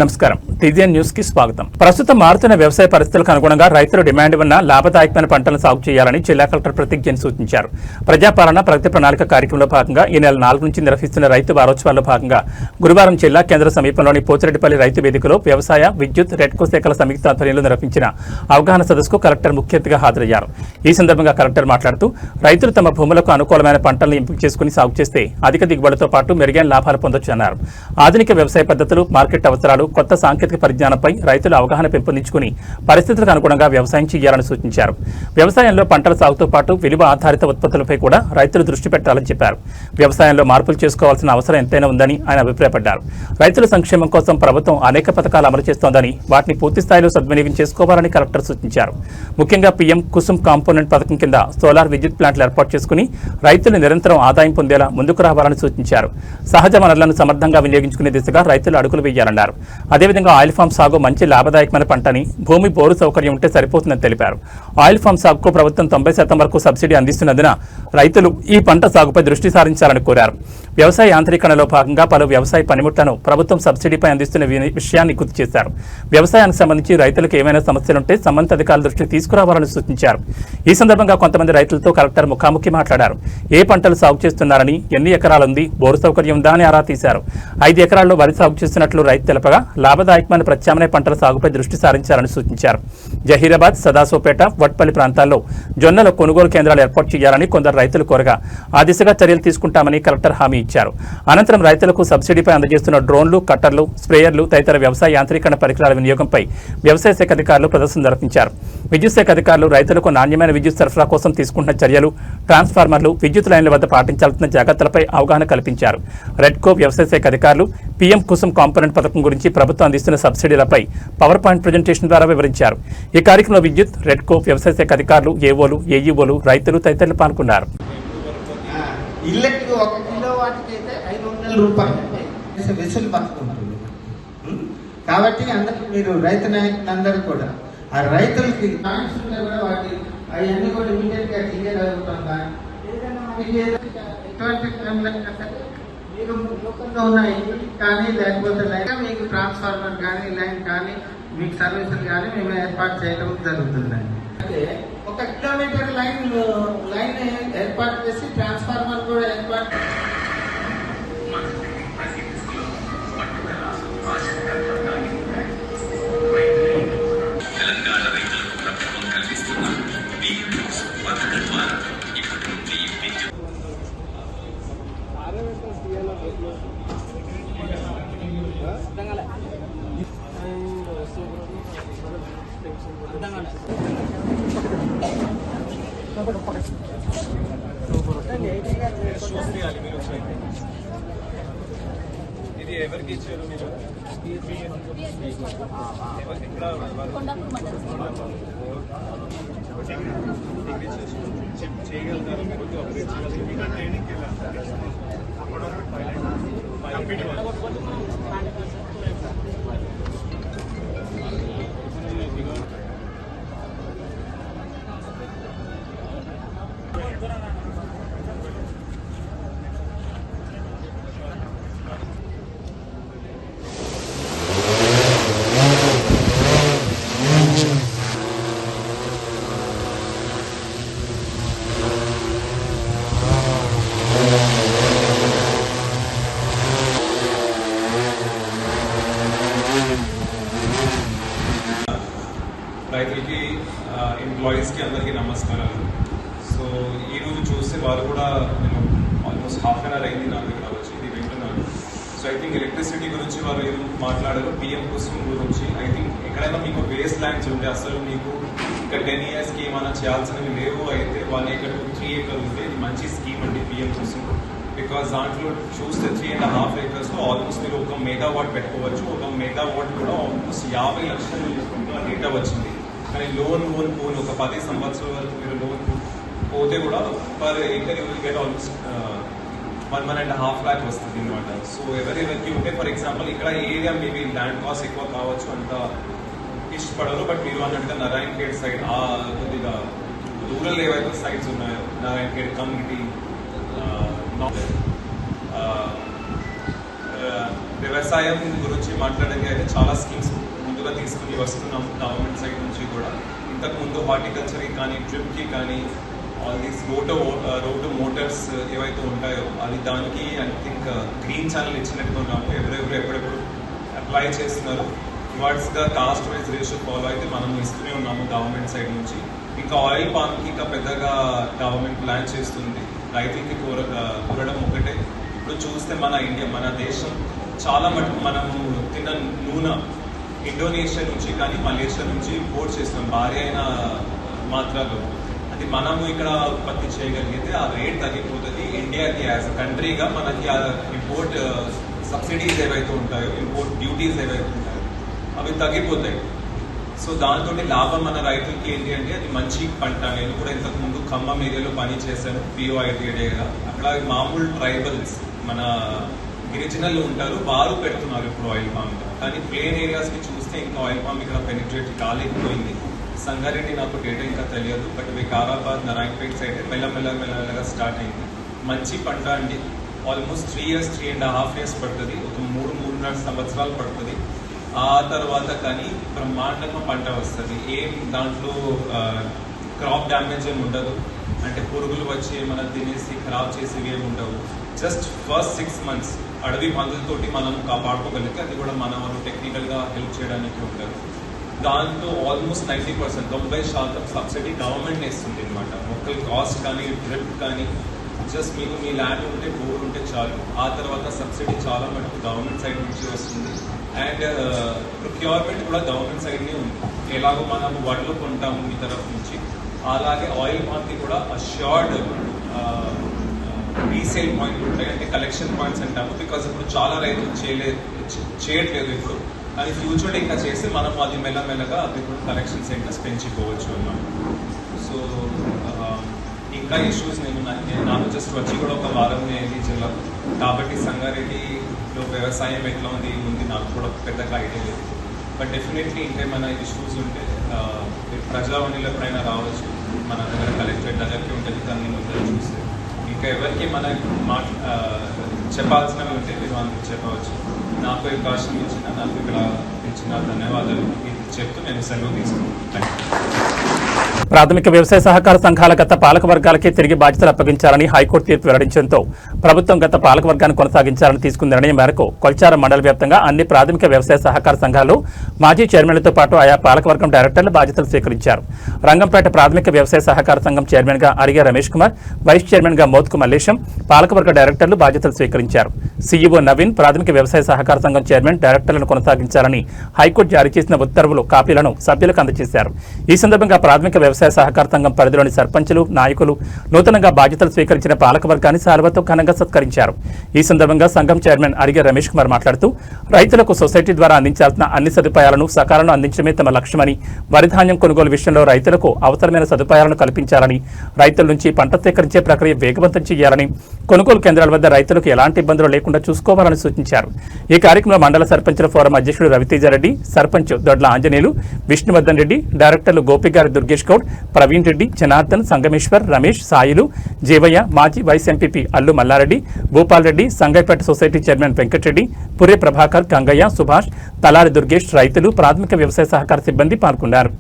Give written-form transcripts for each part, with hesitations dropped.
నమస్కారం TGN news కి స్వాగతం. ప్రస్తుతం మారుతున్న వ్యవసాయ పరిస్థితులకు అనుగుణంగా రైతులు డిమాండ్ ఉన్న లాభదాయకమైన పంటలను సాగు చేయాలని జిల్లా కలెక్టర్ ప్రతిజ్ఞ సూచించారు. ప్రజాపాలన ప్రగతి ప్రణాళిక కార్యక్రమంలో భాగంగా ఈ నెల 4 నుంచి నిర్వహిస్తున్న రైతు వారోత్సవాల్లో భాగంగా గురువారం జిల్లా కేంద్ర సమీపంలోని పోచిరెడ్డిపల్లి రైతు వేదికలో వ్యవసాయ, విద్యుత్, రెడ్కో శాఖల సంయుక్త ఆధ్వర్యంలో నిర్వహించిన అవగాహన సదస్సుకు కలెక్టర్ ముఖ్య అతిథిగా హాజరయ్యారు. ఈ సందర్భంగా కలెక్టర్ మాట్లాడుతూ రైతులు తమ భూములకు అనుకూలమైన పంటలను ఎంపిక చేసుకుని సాగు చేస్తే అధిక దిగుబడితో పాటు మెరుగైన లాభాలు పొందొచ్చన్నారు. ఆధునిక వ్యవసాయ పద్ధతులు, మార్కెట్ అవసరాలు, కొత్త సాంకేతిక పరిజ్ఞానంపై రైతుల అవగాహన పెంపొందించుకుని పరిస్థితులకు అనుగుణంగా వ్యవసాయం చేయాలని సూచించారు. వ్యవసాయంలో పంటల సాగుతో పాటు విలువ ఆధారిత ఉత్పత్తులపై కూడా రైతులు దృష్టి పెట్టాలని చెప్పారు. వ్యవసాయంలో మార్పులు చేసుకోవాల్సిన అవసరం ఎంతైనా ఉందని ఆయన అభిప్రాయపడ్డారు. రైతుల సంక్షేమం కోసం ప్రభుత్వం అనేక పథకాలు అమలు చేస్తోందని వాటిని పూర్తి స్థాయిలో సద్వినియోగం చేసుకోవాలని కలెక్టర్ సూచించారు. ముఖ్యంగా పీఎం కుసుమ్ కాంపోనెంట్ పథకం కింద సోలార్ విద్యుత్ ప్లాంట్లు ఏర్పాటు చేసుకుని రైతులు నిరంతరం ఆదాయం పొందేలా ముందుకు రావాలని సూచించారు. సహజ వనరులను సమర్థంగా వినియోగించుకునే దిశగా రైతులు అడుగులు వేయాలన్నారు. అదేవిధంగా ఆయిల్ ఫామ్ సాగు మంచి లాభదాయకమైన పంటని, భూమి బోరు సౌకర్యం ఉంటే సరిపోతుందని తెలిపారు. ఆయిల్ ఫామ్ సాగుకు ప్రభుత్వం 90% వరకు సబ్సిడీ అందిస్తున్నందున రైతులు ఈ పంట సాగుపై దృష్టి సారించాలని కోరారు. వ్యవసాయ యాంత్రీకరణలో భాగంగా పలు వ్యవసాయ పనిముట్లను ప్రభుత్వం సబ్సిడీపై అందిస్తున్న విషయాన్ని గుర్తు చేశారు. వ్యవసాయానికి సంబంధించి రైతులకు ఏమైనా సమస్యలుంటే సంబంధిత అధికారుల దృష్టికి తీసుకురావాలని సూచించారు. ఈ సందర్భంగా కొంతమంది రైతులతో కలెక్టర్ ముఖాముఖి మాట్లాడారు. ఏ పంటలు సాగు చేస్తున్నారని, ఎన్ని ఎకరాలుంది, బోరు సౌకర్యం ఉందా అని ఆరా తీశారు. 5 ఎకరాల్లో వరి సాగు చేస్తున్నట్లు రైతు తెలపగా లాభదాయకమైన ప్రత్యామ్నాయ పంటల సాగుపై దృష్టి సారించాలని సూచించారు. జహీరాబాద్, సదాశివపేట, వట్పల్లి ప్రాంతాల్లో జొన్నల కొనుగోలు కేంద్రాలు ఏర్పాటు చేయాలని కొందరు రైతులు కోరగా ఆ దిశగా చర్యలు తీసుకుంటామని కలెక్టర్ హామీ ఇచ్చారు. అనంతరం రైతులకు సబ్సిడీపై అందజేస్తున్న డ్రోన్లు, కట్టర్లు, స్ప్రేయర్లు తదితర వ్యవసాయ యాంత్రీకరణ పరికరాల వినియోగంపై వ్యవసాయ శాఖ అధికారులు ప్రదర్శన నిర్వహించారు. విద్యుత్ శాఖ అధికారులు రైతులకు నాణ్యమైన విద్యుత్ సరఫరా కోసం తీసుకుంటున్న చర్యలు, ట్రాన్స్ఫార్మర్లు, విద్యుత్ లైన్ల వద్ద పాటించాల్సిన జాగ్రత్తలపై అవగాహన కల్పించారు. రెడ్కో వ్యవసాయ శాఖ అధికారులు పీఎం కుసుమ్ కాంపోనెంట్ పథకం గురించి ప్రభుత్వం అందిస్తున్న సబ్సిడీలపై పవర్ పాయింట్ ప్రజెంటేషన్ ద్వారా వివరించారు. ఈ కార్యక్రమంలో విద్యుత్, రెడ్కో, వ్యవసాయ శాఖ అధికారులు, ఏఓలు, ఏఈఓలు, రైతులు తదితరులు పాల్గొన్నారు. ఇళ్ళకి 1 కిలోవాట్కి అయితే 500 రూపాయలు వెసులు పట్టుకుంటుంది. కాబట్టి అందరికి మీరు రైతు నాయకులందరూ కూడా ఆ రైతులకి కూడా వాటి అవన్నీ కూడా ఇమీడియట్ గా క్లియర్ అవుతుందా, ఏదైనా మనకి ఎటువంటి మీరు లోకంలో ఉన్న ఇంటికి కానీ లేకపోతే మీకు ట్రాన్స్ఫార్మర్ కానీ లైన్ కానీ మీకు సర్వీసులు కానీ మేము ఏర్పాటు చేయడం జరుగుతుందండి. అంటే 1 కిలోమీటర్ లైన్ ఏర్పాటు చేసి ట్రాన్స్ఫార్మర్ కూడా ఏర్పాటు తెలంగాణ రైతులకు ప్రభుత్వం కల్పిస్తున్న పథకం ద్వారా ఇప్పటి నుండి విద్యుత్ ఇది ఎవరికి ఇచ్చారు మీరు? చేయగలుగుతారు రైతులకి, ఎంప్లాయీస్కి అందరికీ నమస్కారాలు. సో ఈరోజు చూస్తే వారు కూడా నేను ఆల్మోస్ట్ ½ గంట అయింది నా దగ్గర వచ్చి ఇది వింటున్నాను. సో ఐ థింక్ ఎలక్ట్రిసిటీ గురించి వారు ఏదో మాట్లాడారు, పిఎం కుసుమ్ గురించి. ఐ థింక్ ఎక్కడైనా మీకు వేస్ట్ ల్యాండ్స్ ఉంటే అసలు మీకు ఇక్కడ 10 yearsకి ఏమైనా చేయాల్సినవి లేవు అయితే 1 acre to 3 acres ఉంటే ఇది మంచి స్కీమ్ అండి పిఎం కుసుమ్. బికాస్ దాంట్లో చూస్తే 3.5 acres ఆల్మోస్ట్ మీరు 1 మెగావాట్ పెట్టుకోవచ్చు. 1 మెగావాట్ కూడా ఆల్మోస్ట్ 50 లక్షలు డేటా వచ్చింది. కానీ లోన్ పోను ఒక 10 సంవత్సరాల వరకు మీరు లోన్ పోతే కూడా per acre you will get almost 1.5 lakh వస్తుంది అనమాట. సో ఎవరికి ఉంటే ఫర్ ఎగ్జాంపుల్ ఇక్కడ ఏరియా మేబీ ల్యాండ్ కాస్ట్ ఎక్కువ కావచ్చు, అంత ఇష్టపడరు. బట్ మీరు అన్నట్టుగా నారాయణఖేడ్ సైడ్ కొద్దిగా రూరల్ ఏవైతే సైడ్స్ ఉన్నాయో, నారాయణఖేడ్ కమ్యూనిటీ వ్యవసాయం గురించి మాట్లాడడానికి అయితే చాలా స్కీమ్స్ ముందుగా తీసుకుని వస్తున్నాం గవర్నమెంట్ సైడ్ నుంచి కూడా. ఇంతకుముందు హార్టికల్చర్కి కానీ, ట్రిప్కి కానీ, ఆల్ దీస్ రోడ్ మోటార్స్ ఏవైతే ఉంటాయో అది దానికి ఐ థింక్ గ్రీన్ ఛానల్ ఇచ్చినట్టుగా ఉన్నాము. ఎవరెవరు ఎప్పుడెప్పుడు అప్లై చేస్తున్నారు టువర్డ్స్గా కాస్ట్ వైజ్ రేషియో ఫాలో అయితే మనం ఇస్తూనే ఉన్నాము గవర్నమెంట్ సైడ్ నుంచి. ఇంకా ఆయిల్ పామ్కి ఇంకా పెద్దగా గవర్నమెంట్ ప్లాన్ చేస్తుంది. రైతులకి కూరడం ఒకటే. ఇప్పుడు చూస్తే మన ఇండియా, మన దేశం చాలా మటుకు మనము తిన్న నూనె ఇండోనేషియా నుంచి కానీ మలేషియా నుంచి ఇంపోర్ట్ చేస్తున్నాం భారీ అయిన మాత్రలో. అది మనము ఇక్కడ ఉత్పత్తి చేయగలిగితే ఆ రేట్ తగ్గిపోతుంది. ఇండియాకి యాజ్ అ కంట్రీగా మనకి ఆ ఇంపోర్ట్ సబ్సిడీస్ ఏవైతే ఉంటాయో, ఇంపోర్ట్ డ్యూటీస్ ఏవైతే ఉంటాయో అవి తగ్గిపోతాయి. సో దాంతో లాభం మన రైతులకి ఏంటి అంటే అది మంచి పంట. నేను కూడా ఇంతకుముందు ఖమ్మం ఏరియాలో పని చేశాను POITAగా. అక్కడ మామూలు ట్రైబల్స్ మన గిరిజనులు ఉంటారు, వారు పెడుతున్నారు ఇప్పుడు ఆయిల్ పామ్. కానీ ప్లేన్ ఏరియాస్కి చూస్తే ఇంకా ఆయిల్ పామ్ ఇక్కడ పెనిట్రేట్ కాలేకపోయింది. సంగారెడ్డి నాకు డేటా ఇంకా తెలియదు, బట్ వికారాబాద్, నారాయణపేట సైడ్ మెల్లమెల్లగా స్టార్ట్ అయింది. మంచి పంట అండి. ఆల్మోస్ట్ 3 years 3.5 years పడుతుంది. ఒక 3-3.5 సంవత్సరాలు పడుతుంది. ఆ తర్వాత కానీ బ్రహ్మాండంగా పంట వస్తుంది. ఏం దాంట్లో క్రాప్ డ్యామేజ్ ఏమి ఉండదు. అంటే పురుగులు వచ్చి మనం తినేసి ఖరాబ్ చేసేవి ఏమి ఉండవు. జస్ట్ ఫస్ట్ 6 months అడవి మందులతోటి మనం కాపాడుకోగలిగితే అది కూడా మన వాళ్ళు టెక్నికల్గా హెల్ప్ చేయడానికి ఉంటారు. దాంతో ఆల్మోస్ట్ 90% 90% సబ్సిడీ గవర్నమెంట్ ఇస్తుంది అనమాట. మొక్కల కాస్ట్ కానీ, డ్రిప్ కానీ, జస్ట్ మీకు మీ ల్యాండ్ ఉంటే, బోర్ ఉంటే చాలు. ఆ తర్వాత సబ్సిడీ చాలా మటుకు గవర్నమెంట్ సైడ్ నుంచి వస్తుంది. అండ్ ప్రొక్యూర్మెంట్ కూడా గవర్నమెంట్ సైడ్నే ఉంది. ఎలాగో మనం వడ్లు కొంటాము మీ తరఫు నుంచి, అలాగే ఆయిల్ పామ్కి కూడా అష్యూర్డ్ రీసేల్ పాయింట్ ఉంటాయి. అంటే కలెక్షన్ పాయింట్స్ అంటాము. బికాస్ ఇప్పుడు చాలా రైతులు చేయట్లేదు ఇప్పుడు, కానీ ఫ్యూచర్లో ఇంకా చేస్తే మనం అది మెల్లమెల్లగా అది కూడా కలెక్షన్ సెంటర్స్ పెంచుకోవచ్చు అన్నమాట. సో ఇంకా ఇష్యూస్ నాకు జస్ట్ వచ్చి కూడా ఒక వారం అయింది జిల్లా కాబట్టి సంగారెడ్డిలో వ్యవసాయం ఎట్లా ఉంది నాకు కూడా పెద్దగా ఐడియా లేదు. బట్ డెఫినెట్లీ ఇంకేమైనా ఇష్యూస్ ఉంటే ప్రజావాణిలో ఎప్పుడైనా రావచ్చు. మన దగ్గర కలెక్టరేట్ దగ్గరికి ఉంటుంది, దాన్ని ముందర చూస్తే ఇంకా ఎవరికి మన చెప్పాల్సినవి ఉంటే మీరు అందుకు చెప్పవచ్చు. నాకు అవకాశం నాకు ఇక్కడ ఇచ్చిన ధన్యవాదాలు చెప్తూ నేను సెలవు తీసుకున్నాను. ప్రాథమిక వ్యవసాయ సహకార సంఘాల గత పాలక వర్గాలకే తిరిగి బాధ్యతలు అప్పగించాలని హైకోర్టు తీర్పు వెల్లడించడంతో ప్రభుత్వం గత పాలక వర్గాన్ని కొనసాగించాలని తీసుకున్న నిర్ణయం మేరకు కొల్చారం మండల వ్యాప్తంగా అన్ని ప్రాథమిక వ్యవసాయ సహకార సంఘాలు మాజీ చైర్మన్లతో పాటు ఆయా పాలకవర్గం డైరెక్టర్లు బాధ్యతలు స్వీకరించారు. రంగంపేట ప్రాథమిక వ్యవసాయ సహకార సంఘం చైర్మన్గా అరిగే రమేష్ కుమార్, వైస్ చైర్మన్గా మోత్కు మల్లేశం, పాలకవర్గ డైరెక్టర్లు బాధ్యతలు స్వీకరించారు. CEO నవీన్ ప్రాథమిక వ్యవసాయ సహకార సంఘం చైర్మన్ డైరెక్టర్లను కొనసాగించాలని హైకోర్టు జారీ చేసిన ఉత్తర్వులు కాపీలను సభ్యులకు అందజేశారు. ఈ సందర్భంగా ప్రాథమిక వ్యవసాయ సహకార సంఘం పరిధిలోని సర్పంచులు, నాయకులు నూతనంగా బాధ్యతలు స్వీకరించిన పాలకవర్గాన్ని శాలువాతో ఘనంగా సత్కరించారు. ఈ సందర్భంగా సంఘం చైర్మన్ అరిగే రమేష్ కుమార్ మాట్లాడుతూ రైతులకు సొసైటీ ద్వారా అందించాల్సిన అన్ని సదుపాయాలను సకాలంలో అందించడమే తమ లక్ష్యమని, వరిధాన్యం కొనుగోలు విషయంలో రైతులకు అవసరమైన సదుపాయాలను కల్పించాలని, రైతుల నుంచి పంట సేకరించే ప్రక్రియ వేగవంతం చేయాలని, కొనుగోలు కేంద్రాల వద్ద రైతులకు ఎలాంటి ఇబ్బందులు లేకుండా చూసుకోవాలని సూచించారు. ఈ కార్యక్రమంలో మండల సర్పంచుల ఫోరం అధ్యక్షుడు రవితేజారెడ్డి, సర్పంచ్ దొడ్ల ఆంజనేయులు, విష్ణువర్ధన్ రెడ్డి, డైరెక్టర్లు గోపిగారి దుర్గేష్ గౌడ్, ప్రవీణ్ రెడ్డి, జనార్దన్, సంగమేశ్వర్, రమేష్, సాయిలు, జీవయ్య, మాజీ vice MPP Allu Mallareddy, Bhupal Reddy, Sangaipet society chairman Venkatareddy, Purre Prabhakar, Gangaiah, Subhash, Talari Durgesh, రైతులు, ప్రాథమిక వ్యవసాయ సహకార సిబ్బంది పాల్గొన్నారు.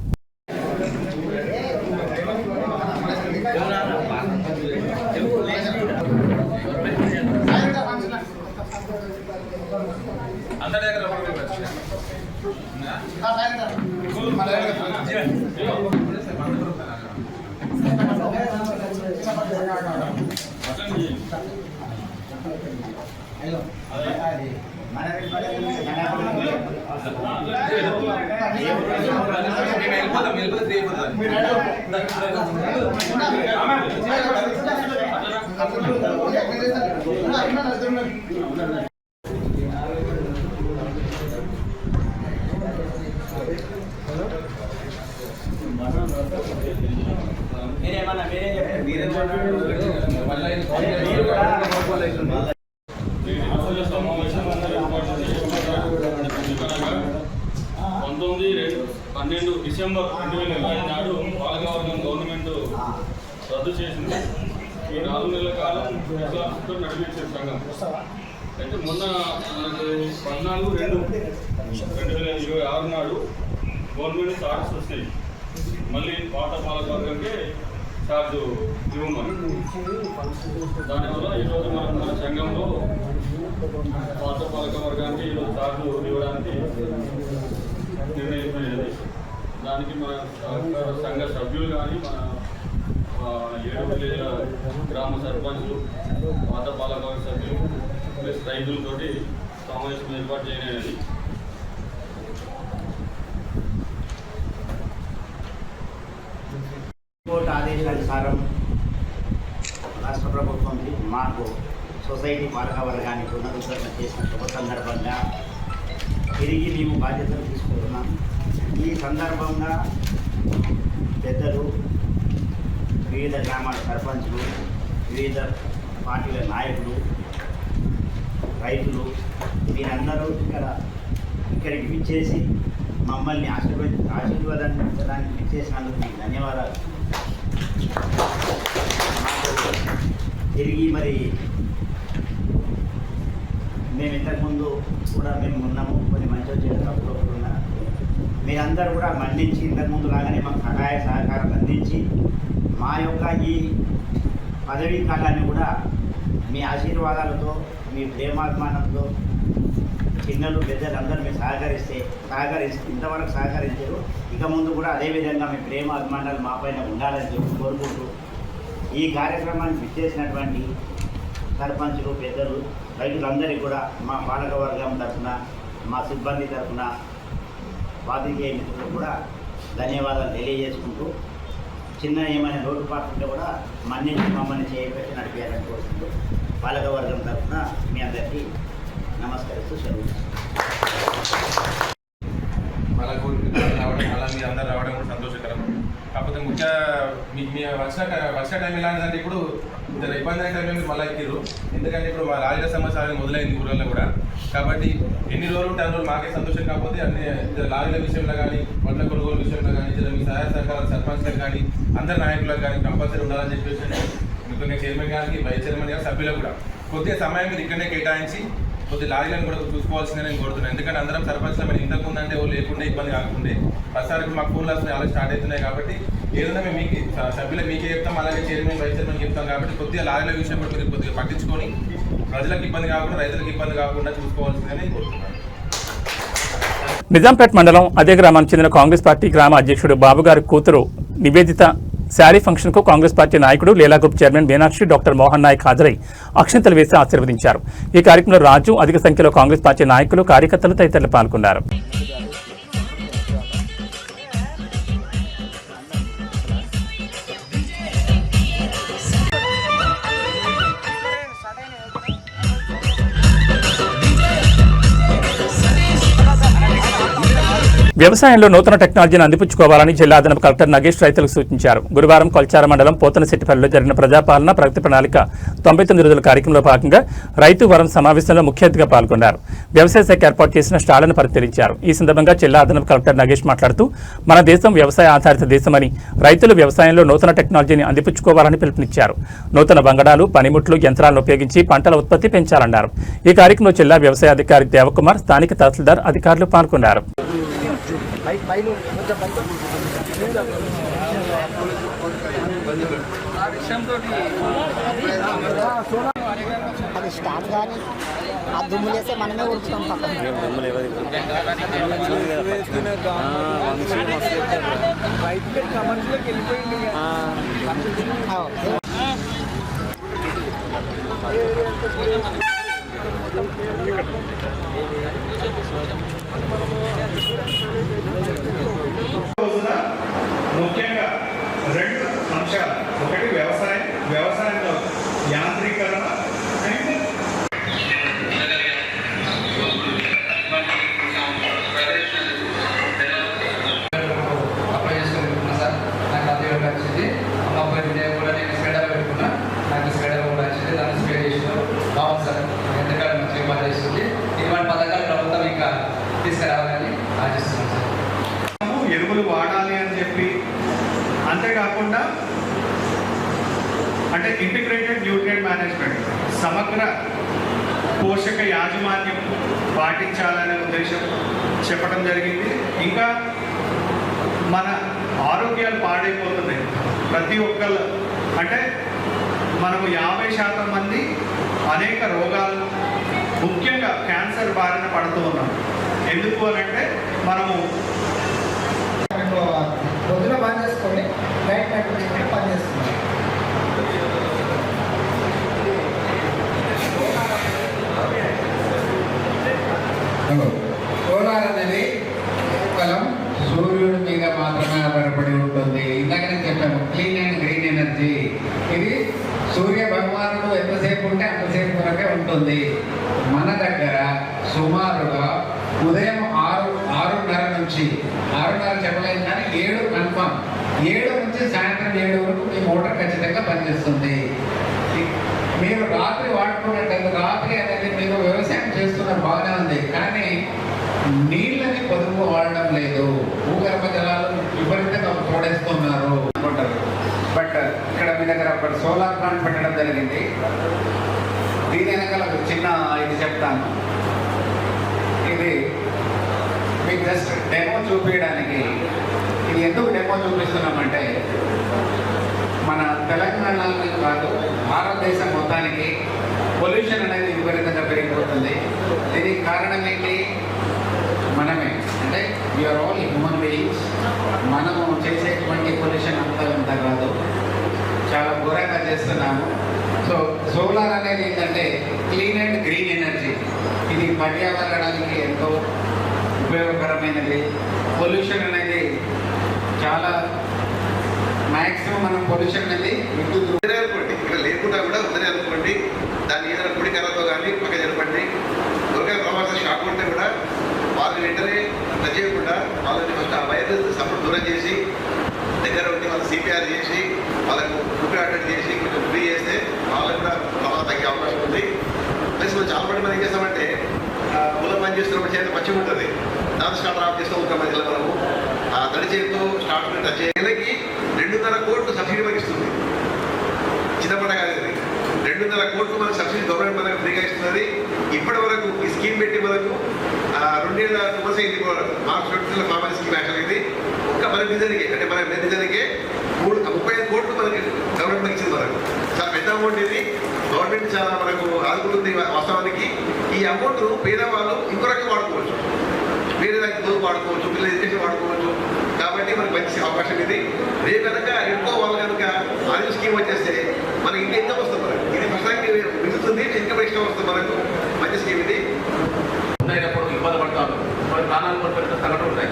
డిసెంబర్ 2020 నాడు పాలకవర్గం గవర్నమెంట్ రద్దు చేసింది. ఈ 4 నెలల కాలం నడిపించే సంఘం అయితే మొన్న మనకు 14/2/2026 నాడు గవర్నమెంట్ చార్జెస్ వస్తాయి. మళ్ళీ పాత పాలకవర్గంకి ఛార్జ్ ఇవ్వమని. దానివల్ల ఈరోజు మనం మన సంఘంలో పాత పాలకవర్గానికి ఈరోజు ఛార్జ్ ఇవ్వడానికి నిర్ణయించినది. దానికి మన సంఘ సభ్యులు కానీ మన 7 విలేజ్ల గ్రామ సర్పంచ్లు, పాత పాలకవర్గ సభ్యులు ప్లస్ రైతులతోటి సమావేశం ఏర్పాటు చేయనేది. కోర్టు ఆదేశానుసారం రాష్ట్ర ప్రభుత్వం మాకు సొసైటీ పాలకవర్గాన్ని పునరుద్ధరణ చేసిన శుభ సందర్భంగా తిరిగి మేము బాధ్యతలు తీసుకుంటున్నాం. ఈ సందర్భంగా పెద్దలు, వివిధ గ్రామాల సర్పంచులు, వివిధ పార్టీల నాయకులు, రైతులు వీరందరూ ఇక్కడికి విచ్చేసి మమ్మల్ని ఆశీర్వదించడానికి విచ్చేసినందుకు మీకు ధన్యవాదాలు. తిరిగి మరి మేము ఇంతకుముందు కూడా మేము ఉన్నాము, కొన్ని మంచి వచ్చేది తప్పులు ఉన్నా మీరందరూ కూడా మన్నించి ఇంతకుముందు లాగానే మాకు సహాయ సహకారం అందించి మా యొక్క ఈ పదవీ కాలాన్ని కూడా మీ ఆశీర్వాదాలతో, మీ ప్రేమాభిమానంతో చిన్నలు పెద్దలు అందరూ మీరు సహకరిస్తే ఇంతవరకు సహకరించారు. ఇక ముందు కూడా అదేవిధంగా మీ ప్రేమ అభిమానాలు మా పైన ఉండాలని చెప్పి కోరుకుంటూ ఈ కార్యక్రమాన్ని విచ్చేసినటువంటి సర్పంచులు, పెద్దలు, రైతులందరికీ కూడా మా పాలకవర్గం తరఫున, మా సిబ్బంది తరఫున, పాత్రికేయ మిత్రులకు కూడా ధన్యవాదాలు తెలియజేసుకుంటూ చిన్న ఏమైనా లోటుపాట్లు ఉంటే కూడా మన్నించి మమ్మల్ని చేపెట్టి నడిపేయాలని కోరుకుంటూ పాలకవర్గం తరఫున మీ అందరికీ నమస్కరిస్తూ సెలవు. మళ్ళీ మీరు అందరూ రావడం కూడా సంతోషకరం. కాకపోతే ముఖ్య మీ వర్ష టైం ఎలాంటిదంటే ఇప్పుడు ఇబ్బంది అయిన టైంలో మీరు మళ్ళీ ఎక్కిరు. ఎందుకంటే ఇప్పుడు మా రాజకీయ సమస్య మొదలైంది ఊళ్ళలో కూడా. కాబట్టి ఎన్ని రోజులు ఉంటే అన్ని రోజులు మాకే సంతోషం. కాకపోతే అన్ని లారీల విషయంలో కానీ, వడ్ల కొనుగోలు విషయంలో కానీ, మీ సహాయ సహకారాలు సర్పంచ్లకు కానీ, అందరి నాయకులకు కానీ కంపల్సరీ ఉండాలని చెప్పేసి మీకు నేను చైర్మన్ గారికి, వైస్ చైర్మన్ గారు, సభ్యులకు కూడా కొద్దిగా సమయం మీరు ఇక్కడనే కేటాయించి కొద్ది లారీలను కూడా చూసుకోవాల్సిందే నేను కోరుతున్నాను. ఎందుకంటే అందరం సర్పంచ్లో మరి ఇంతకుముందు అంటే ఎవరు లేకుండా ఇబ్బంది కాకుండే ప్రతిసారి మాకు ఫోన్లు వస్తున్నాయి, అలా స్టార్ట్ అవుతున్నాయి. కాబట్టి ఏదైనా మేము మీకు సభ్యులు మీకే చెప్తాం, అలాగే చైర్మన్, వైస్ చైర్మన్ చెప్తాం. కాబట్టి కొద్దిగా లారీల విషయం కూడా మీరు కొద్దిగా పట్టించుకొని ప్రజలకు ఇబ్బంది కాకుండా, రైతులకు ఇబ్బంది కాకుండా చూసుకోవాల్సిందే నేను కోరుతున్నాను. నిజాంపేట్ మండలం అదే గ్రామానికి చెందిన కాంగ్రెస్ పార్టీ గ్రామ అధ్యక్షుడు బాబు గారి కూతురు నివేదిత శారీ ఫంక్షన్ కు కాంగ్రెస్ పార్టీ నాయకుడు Leela group chairman Meenakshi, doctor Mohan Nayak హాజరై అక్షంతలు వేసి ఆశీర్వదించారు. ఈ కార్యక్రమంలో రాజు, అధిక సంఖ్యలో కాంగ్రెస్ పార్టీ నాయకులు, కార్యకర్తలు తదితరులు పాల్గొన్నారు. వ్యవసాయంలో నూతన టెక్నాలజీని అందిపుచ్చుకోవాలని జిల్లా అదనపు కలెక్టర్ నగేష్ రైతులకు సూచించారు. గురువారం కొల్చార మండలం పోతనశెట్టిపల్లిలో జరిగిన ప్రజాపాలన ప్రగతి ప్రణాళిక 99 రోజుల కార్యక్రమంలో భాగంగా రైతు వరం సమావేశంలో ముఖ్య అతిథిగా పాల్గొన్నారు. వ్యవసాయ శాఖ ఏర్పాటు చేసిన స్టాళ్లను పరిశీలించారు. ఈ సందర్భంగా జిల్లా అదనపు కలెక్టర్ నగేష్ మాట్లాడుతూ మన దేశం వ్యవసాయ ఆధారిత దేశమని, రైతులు వ్యవసాయంలో నూతన టెక్నాలజీని అందిపుచ్చుకోవాలని పిలుపునిచ్చారు. నూతన బంగడాలు, పనిముట్లు, యంత్రాలను ఉపయోగించి పంటల ఉత్పత్తి పెంచాలన్నారు. ఈ కార్యక్రమంలో జిల్లా వ్యవసాయ అధికారి దేవకుమార్, స్థానిక తహసీల్దార్ అధికారులు పాల్గొన్నారు. అది స్టార్ట్ కానీ ఆ దుమ్ములు వేస్తే మనమే ఉడుకుతాం పక్కన. ముఖ్యంగా 2 అంశాలు. ఒకటి వ్యవసాయంలో యాంత్రీకరణ అండ్ అప్లై చేసుకుంటున్నా సార్. నాకు అదే వచ్చింది. అమ్మ కూడా నేను స్పీడర్ పెట్టుకున్నా, నాకు స్పీడర్ కూడా వచ్చింది. దాన్ని స్పీడ్ చేసినారు. బాగుంది సార్, ఎంతకాలం మంచిగా పని చేస్తుంది. ఇటువంటి పథకాలు ప్రభుత్వం ఇంకా తీసుకురావాలని ఆశిస్తున్నాం సార్. ఎరువులు వాడాలి అని చెప్పి, అంతేకాకుండా అంటే ఇంటిగ్రేటెడ్ న్యూట్రియంట్ మేనేజ్మెంట్, సమగ్ర పోషక యాజమాన్యం పాటించాలనే ఉద్దేశం చెప్పడం జరిగింది. ఇంకా మన ఆరోగ్యాలు పాడైపోతున్నాయి. ప్రతి ఒక్కళ్ళు అంటే మనము 50% మంది అనేక రోగాలు ముఖ్యంగా క్యాన్సర్ బారిన పడుతూ ఉన్నాం. ఎందుకు అని అంటే మనము పొద్దున బంద్ చేసుకొని నైట్ పని చేస్తున్నాం. సోలార్ అనేది కేవలం సూర్యుడి మీద మాత్రమే ఆధారపడి ఉంటుంది. ఇందాక నేను చెప్పాను క్లీన్ అండ్ గ్రీన్ ఎనర్జీ. ఇది సూర్య భగవానుడు ఎంతసేపు ఉంటే అంతసేపు వరకే ఉంటుంది. మన దగ్గర సుమారుగా ఉదయం 6:30 నుంచి 6:30 చెప్పలేదు కానీ 7 కన్ఫర్మ్, 7 నుంచి సాయంత్రం 7 వరకు మీ మోటార్ ఖచ్చితంగా పనిచేస్తుంది. మీరు రాత్రి వాడుకున్నట్టు రాత్రి అనేది మీరు వ్యవసాయం చేస్తున్నారు బాగానే ఉంది, కానీ నీళ్ళని పొదుపు వాడడం లేదు. భూగర్భ జలాలు విపరీతంగా తోడేస్తున్నారు అనుకుంటారు. బట్ ఇక్కడ మీ దగ్గర ఒక సోలార్ ప్లాంట్ పెట్టడం జరిగింది. దీని వెనకాల ఒక చిన్న ఇది చెప్తాను. ఇది మీకు జస్ట్ డెమో చూపించడానికి. ఇది ఎందుకు డెమో చూపిస్తున్నామంటే మన తెలంగాణలో కాదు భారతదేశం మొత్తానికి పొల్యూషన్ అనేది విపరీతంగా పెరిగిపోతుంది. దీనికి కారణం ఏంటి? మనమే. అంటే వీఆర్ ఆల్ హ్యూమన్ బీయింగ్స్. మనము చేసేటువంటి పొల్యూషన్ అంతా కాదు, చాలా ఘోరంగా చేస్తున్నాము. సో సోలార్ అనేది ఏంటంటే క్లీన్ అండ్ గ్రీన్ ఎనర్జీ. ఇది పర్యావరణానికి ఎంతో ఉపయోగకరమైనది. పొల్యూషన్ అనేది చాలా మ్యాక్సిమం మనం పొల్యూషన్ అనేది విద్యుత్ అనుకోండి, ఇక్కడ లేకుండా కూడా ఉందని అనుకోండి. దాన్ని ఏదైనా కుడి కర్రతో కానీ పక్క జరపండి. ఎవరికైనా ప్రమాదం షాక్ ఉంటే కూడా వాళ్ళని వెంటనే టచ్ చేయకుండా వాళ్ళని ఫస్ట్ ఆ వైరస్ సపోర్ట్ దూరం చేసి దగ్గర ఉండి వాళ్ళు CPR చేసి వాళ్ళకు ఊపిరాటం చేసి కొంచెం ఫ్రీ చేస్తే వాళ్ళకు కూడా ప్రమాదం తగ్గే అవకాశం ఉంది. ప్లస్ మనం చాలా మంది మనం ఏం చేస్తామంటే పొలం పని చేస్తున్నప్పుడు చేతి పచ్చిగా ఉంటుంది, దాని స్టార్టర్ ఆఫ్ చేస్తూ ఉంటాం. మధ్యలో మనము ఆ తడి చేతితో స్టార్టర్ టచ్ చేయడానికి 2.5 కోట్లు సబ్సిడీ మనకి ఇస్తుంది. చిన్నపడ కాదు, 2.5 కోట్లు మనకు సబ్సిడీ గవర్నమెంట్ మనకు ఫ్రీగా ఇస్తున్నది. ఇప్పటి వరకు ఈ స్కీమ్ పెట్టి మనకు 2 months అయింది. మార్చ్ 20 ఫార్మల్ స్కీమ్ యాక్చువల్ ఇది. ఒక్క మన డిజైన్కే అంటే మన డిజైన్కే 35 కోట్లు మనకి గవర్నమెంట్ మనకి ఇచ్చింది. మనకు చాలా పెద్ద అమౌంట్ ఇది. గవర్నమెంట్ చాలా మనకు ఆదుకుంటుంది. వాస్తవానికి ఈ అమౌంట్ పేదవాళ్ళు ఇంకో రకం వాడుకోవచ్చు, వేరే దానికి దూరం వాడుకోవచ్చు, పిల్లల ఎడ్యుకేషన్ వాడుకోవచ్చు. కాబట్టి మనకు మంచి అవకాశం ఇది. రేపు కనుక ఎక్కువ వాళ్ళు కనుక ఆయుష్ స్కీమ్ వచ్చేస్తే మనకి ఇంకా ఇన్కమ్ వస్తుంది. మనకు ఇది ప్రస్తుతానికి మిగులుతుంది, ఇన్కమ్ ఎక్స్ట్రా వస్తుంది. మనకు మంచి స్కీమ్ ఇది. ఉన్నప్పుడు ఇబ్బంది పడతాము, మన ప్రాణాలు పడిపోయిన సంఘటనలు ఉంటాయి.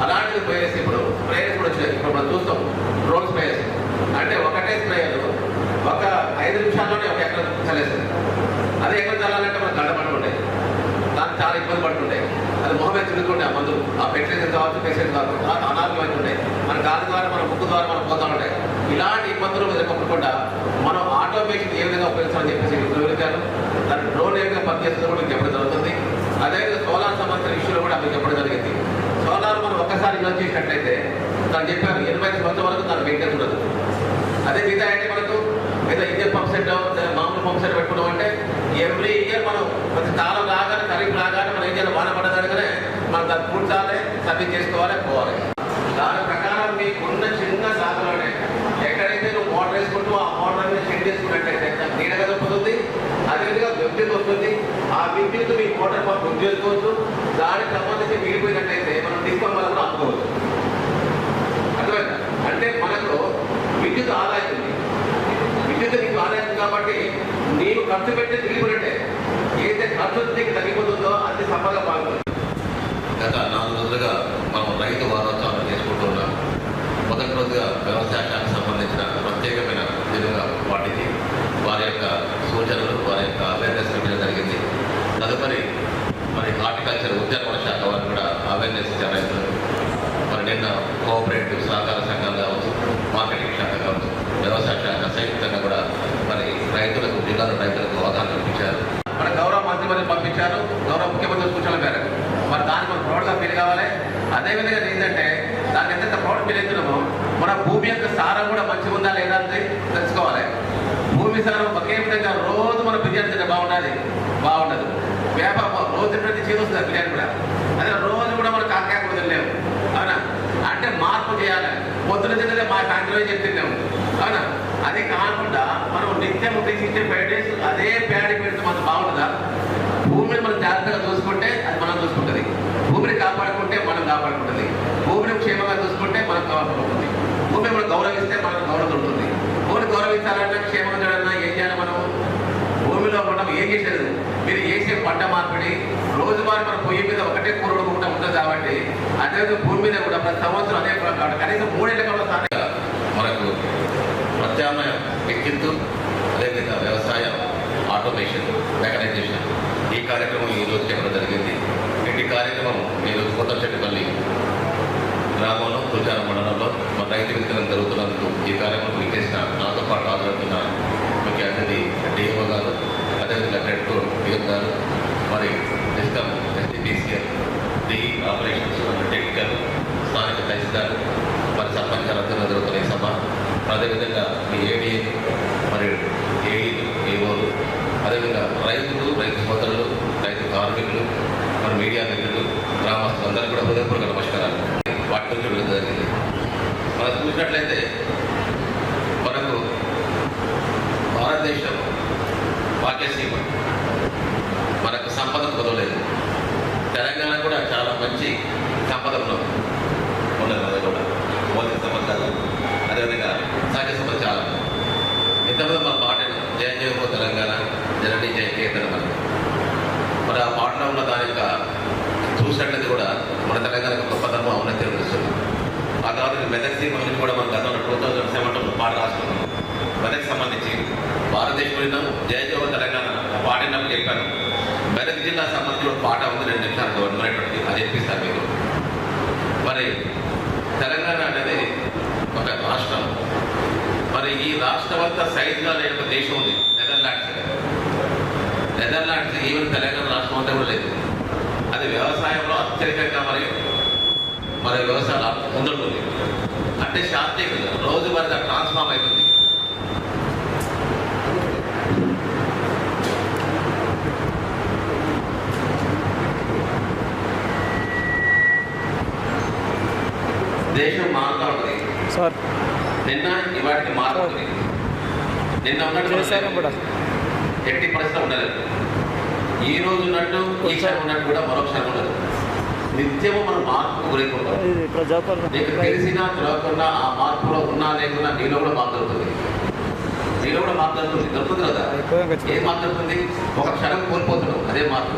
అలాంటివి స్ప్రేయర్స్ ఇప్పుడు స్ప్రేయర్స్ కూడా వచ్చాయి. ఇప్పుడు మనం చూస్తాం డ్రోన్ స్ప్రేయర్స్ అంటే ఒకటే స్ప్రేయర్ ఒక 5 నిమిషాల్లోనే ఒక ఎకరం చల్లేస్తుంది. అదే ఎకరం చల్లాలంటే మనం గంట పడుతుంటాయి, దానికి చాలా ఇబ్బంది పడుతుంటాయి. అది మొహమే తిరుగుతుంటాయి. ఆ మందులు ఆ ఫెర్టిలైజర్ కావచ్చు, పెస్టిసైడ్ కావచ్చు, తర్వాత అనారోగ్యం ఉంటాయి. మన గాలి ద్వారా మన ముక్కు ద్వారా మనం పోతూ ఉంటాయి. ఇలాంటి ఇబ్బందులు ఎదుర్కొనకుండా మనం ఆటోమేషన్ ఏ విధంగా ఉపయోగించాలని చెప్పేసి వివరించారు. దాన్ని డ్రోన్ ఏ విధంగా పనిచేస్తుందో కూడా మీకు చెప్పడం జరుగుతుంది. అదేవిధంగా సోలార్ సంబంధించిన విషయంలో కూడా మీకు చెప్పడం జరిగింది. సోలార్ మనం ఒక్కసారి ఇన్వెస్ట్ చేసినట్లయితే దాన్ని చెప్పారు 85 సంవత్సరాల వరకు దాని మెయింటెన్స్ ఉండదు. అదే మిగతా అంటే మనకు మిగతా ఇండియన్ పంప్ సెట్ మామూలు పంప్ సెట్ పెట్టుకున్నాం అంటే ఎవ్రీ ఇయర్ మనం ప్రతి కాలం రాగానే ఖరీఫ్ రాగానే మనం ఏం చేయాలి, వాన పడగానే మనం దాన్ని పూడ్చాలి, సర్వీస్ చేసుకోవాలి, పోవాలి. దాని ప్రకారం మీకున్న చిన్న సాగులోనే ఎక్కడైతే నువ్వు మోటార్ వేసుకుంటూ ఆ మోటార్ మీద షెడ్ చేసుకున్నట్లయితే నీడగా దొరుకుతుంది. అదేవిధంగా విద్యుత్ వస్తుంది. ఆ విద్యుత్ మీ మోటార్ పంప్ బుక్ చేసుకోవచ్చు. దానికి సంబంధించి మిగిలిపోయినట్లయితే మనం డిస్కౌంట్ వల్ల కూడా అమ్ముకోవచ్చు. అర్థమైందా? అంటే మనకు విద్యుత్ ఆదాయం ఉంది. విద్యుత్ నీకు ఆదాయం కాబట్టి నీవు ఖర్చు పెట్టి తిరిగిపోయినట్టే. ఏదైతే ఖర్చు నీకు తగ్గిపోతుందో అది సంపద బాగుంటుంది. గత 4 రోజులుగా మనం రైతు వారోత్సవాలు చేసుకుంటున్నాం. మొదటి రోజుగా వ్యవసాయ శాఖకు సంబంధించిన ప్రత్యేకమైన విధంగా వాటికి వారి యొక్క సూచనలు, వారి యొక్క అవేర్నెస్ ఇవ్వడం జరిగింది. తదుపరి మరి హార్టికల్చర్ ఉద్యానవన శాఖ వారు కూడా అవేర్నెస్ ఇచ్చారు. మరి నిన్న కోఆపరేటివ్ సహకార సంఘాలు కావచ్చు, మార్కెటింగ్ శాఖ కావచ్చు, వ్యవసాయ శాఖ సంయుక్తంగా కూడా మరి రైతులకు, జిల్లాలో రైతులకు అవగాహన కల్పించారు. మన గౌరవ మంత్రివర్యులు పంపించారు, గౌరవ ముఖ్యమంత్రి సూచనల మేరకు. మరి దానికి మనం ప్రౌడ్గా ఫీల్ కావాలి. అదేవిధంగా ఏంటంటే దానికి ఎంతైతే ప్రౌడ్ ఫీల్ అవుతున్నామో మన భూమి యొక్క సారం కూడా మంచిగా ఉందా లేదా అని తెలుసుకోవాలి. భూమి సారం ఒకే విధంగా రోజు మనం బిర్యానీ తింటే బాగుంటుంది, బాగుండదు. వ్యాపారం రోజు ప్రతి చేతి వస్తుంది బిర్యానీ కూడా. అదే రోజు కూడా మనం కాకాయ కూడా తినలేము అవునా. అంటే మార్పు చేయాలి. పొద్దున తిన్నదే మా సాయంత్రం చేసి తిన్నాము అవునా. అది కాకుండా మనం నిత్యం 365 days అదే ప్యాడీ పెడితే మనకు బాగుంటుందా? భూమిని మనం జాగ్రత్తగా చూసుకుంటే అది మనం చూసుకుంటుంది. భూమిని కాపాడుకుంటే మనం కాపాడుకుంటుంది. భూమిని క్షేమంగా చూసుకుంటే మనం కాపాడుకుంటుంది. భూమిని మనం గౌరవిస్తే మనకు గౌరవం ఉంటుంది. భూమిని గౌరవించాలన్నా క్షేమంగా చూడాలన్నా ఏం చేయాలి? మనం భూమిలో మనం ఏం చేసేది? మీరు చేసే పంట మార్పిడి రోజువారీ మన పొయ్యి మీద ఒకటే కూర వండుకుంటా ఉంటుంది కాబట్టి అదేవిధంగా భూమి మీద కూడా ప్రతి సంవత్సరం అదే కనీసం 3 ఏళ్ళ మనకు ప్రత్యామ్నాయ విద్యుత్తు అదేవిధంగా వ్యవసాయ ఆటోమేషన్ మెకనైజేషన్ ఈ కార్యక్రమం ఈరోజు చెప్పడం జరిగింది. ఈ కార్యక్రమం ఈరోజు కొత్తచెట్టుపల్లి గ్రామంలో తులజారం మండలంలో మన రైతు విత్తనం జరుగుతున్నందుకు ఈ కార్యక్రమం విచ్చేసిన నాతో పాటు హాజరవుతున్న ముఖ్య అతిథి డిఓ గారు అదేవిధంగా ట్రెడ్కో డిఓ గారు మరి డిస్కమ్ ఎస్టీపీసీఎల్ డిఈ ఆపరేషన్స్ టెక్నికల్ స్థానిక తహసీల్దార్ మరి సర్పంచ్ అధ్యక్షులు జరుగుతున్న ఈ సభ అదేవిధంగా మీ ఏడీఏ మరి ఏఈలు ఏఓలు అదేవిధంగా రైతులు రైతు సోదరులు రైతు కార్మికులు మరి మీడియా మిత్రులు గ్రామస్తులు అందరూ కూడా హృదయపూర్వక నమస్కారాలు. వాటి నుంచి విడుదల జరిగింది. మనం చూసినట్లయితే మనకు భారతదేశం భాగ్యసీమ మనకు సంపద కుదరలేదు. తెలంగాణ కూడా చాలా మంచి సంపద ఉన్నది అది కూడా భౌతిక సంపద కాదు. అదేవిధంగా సహజ సంపద చాలా ఇంతమంది మన పాటను జయ జయమో తెలంగాణ జనని జయ కేంద్రం మరి ఆ పాటలో ఉన్న దాని యొక్క చూసినట్లయితే కూడా మన తెలంగాణకు గొప్పతనం అవునని తెలుస్తుంది. ఆ తర్వాత మెదక్ సీమ నుంచి కూడా మనం గతంలో 2007 పాట రాసుకున్నాం. మెదక్ సంబంధించి భారతదేశంలో జయ జయ తెలంగాణ పాట నాకు చెప్పాను. మెదక్ జిల్లా సంబంధించి ఒక పాట ఉంది 2 నిమిషాలు గవర్నమెంట్ అది చెప్పిస్తాను మీకు. మరి తెలంగాణ అనేది ఒక రాష్ట్రం. మరి ఈ రాష్ట్రం అంతా సైజ్గా లేని ఒక దేశం ఉంది నెదర్లాండ్స్. నెదర్లాండ్స్ ఈవెన్ తెలంగాణ రాష్ట్రం అంతా కూడా లేదు. అది వ్యవసాయంలో అత్యధికంగా మరి వ్యవసాయం ముందుంటుంది. అంటే శాస్త్రీయంగా రోజువారీగా ట్రాన్స్ఫార్మ్ అవుతుంది. దేశం మారుతూ ఉంటుంది. నిన్న ఇవాటికి మారుతుంది. నిన్న ఉన్నట్టు ఎట్టి పరిస్థితి ఉండలేదు. ఈ రోజు ఉన్నట్టు ఈ క్షణం ఉన్నట్టు కూడా మరో క్షణం ఉండదు. నిత్యము మనం మార్పుకు గురైపోతాం. నీకు తెలిసినా తెలియకుండా ఆ మార్పులో ఉన్నా లేకున్నా నీలో కూడా మార్పు దొరుకుతుంది. నీలో కూడా మార్పు దొరుకుతుంది కదా. ఏం మార్పు దొరుకుతుంది? ఒక క్షణం కోల్పోతున్నాం అదే మార్పు.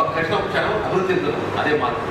ఒక క్షణం అభివృద్ధి చెందుతున్నాం అదే మార్పు.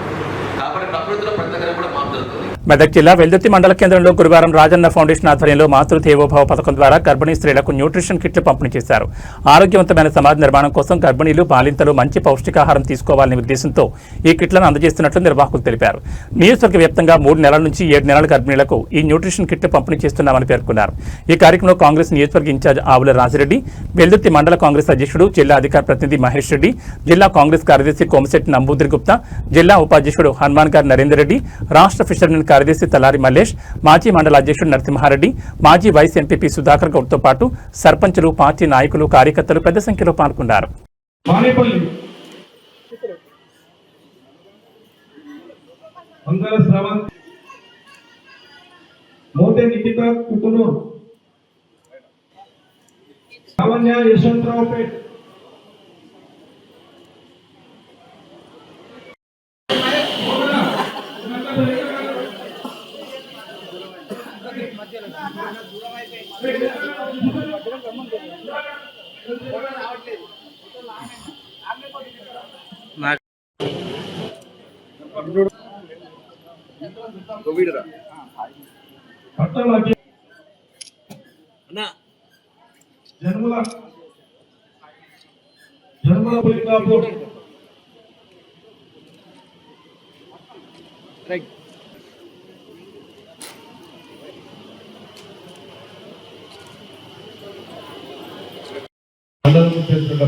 కాబట్టి ప్రకృతిలో ప్రతి దగ్గర కూడా మార్పు దొరుకుతుంది. మెదక్ జిల్లా వెల్దుర్తి మండల కేంద్రంలో గురువారం రాజన్న ఫౌండేషన్ ఆధ్వర్యంలో మాతృదేవోభవ పథకం ద్వారా గర్భిణీ స్త్రీలకు న్యూట్రిషన్ కిట్లు పంపిణీ చేశారు. ఆరోగ్యవంతమైన సమాజ నిర్మాణం కోసం గర్భిణీలు బాలింతలు మంచి పౌష్టికాహారం తీసుకోవాలనే ఉద్దేశంతో ఈ కిట్లను అందజేస్తున్నట్లు నిర్వాహకులు తెలిపారు. నియోజకవర్గ వ్యాప్తంగా 3 నెలల నుంచి 7 నెలల గర్భిణీలకు ఈ న్యూట్రిషన్ కిట్లు పంపిణీ చేస్తున్నామని పేర్కొన్నారు. ఈ కార్యక్రమంలో కాంగ్రెస్ నియోజకవర్గ ఇన్ఛార్జ్ ఆవుల రాజిరెడ్డి, వెల్దుర్తి మండల కాంగ్రెస్ అధ్యక్షుడు జిల్లా అధికార ప్రతినిధి మహేష్ రెడ్డి, జిల్లా కాంగ్రెస్ కార్యదర్శి కోమశెట్టి నంబూద్రి గుప్తా, జిల్లా ఉపాధ్యక్షుడు హనుమాన్ గారి నరేందర్ రెడ్డి, రాష్ట్ర ఫిషర్మెన్ కార్యదర్శి తలారి మల్లేష్, మాజీ మండల అధ్యక్షుడు నరసింహారెడ్డి, మాజీ వైస్ ఎంపీపీ సుధాకర్ గౌడ్తో పాటు సర్పంచులు, పార్టీ నాయకులు, కార్యకర్తలు పెద్ద సంఖ్యలో పాల్గొన్నారు.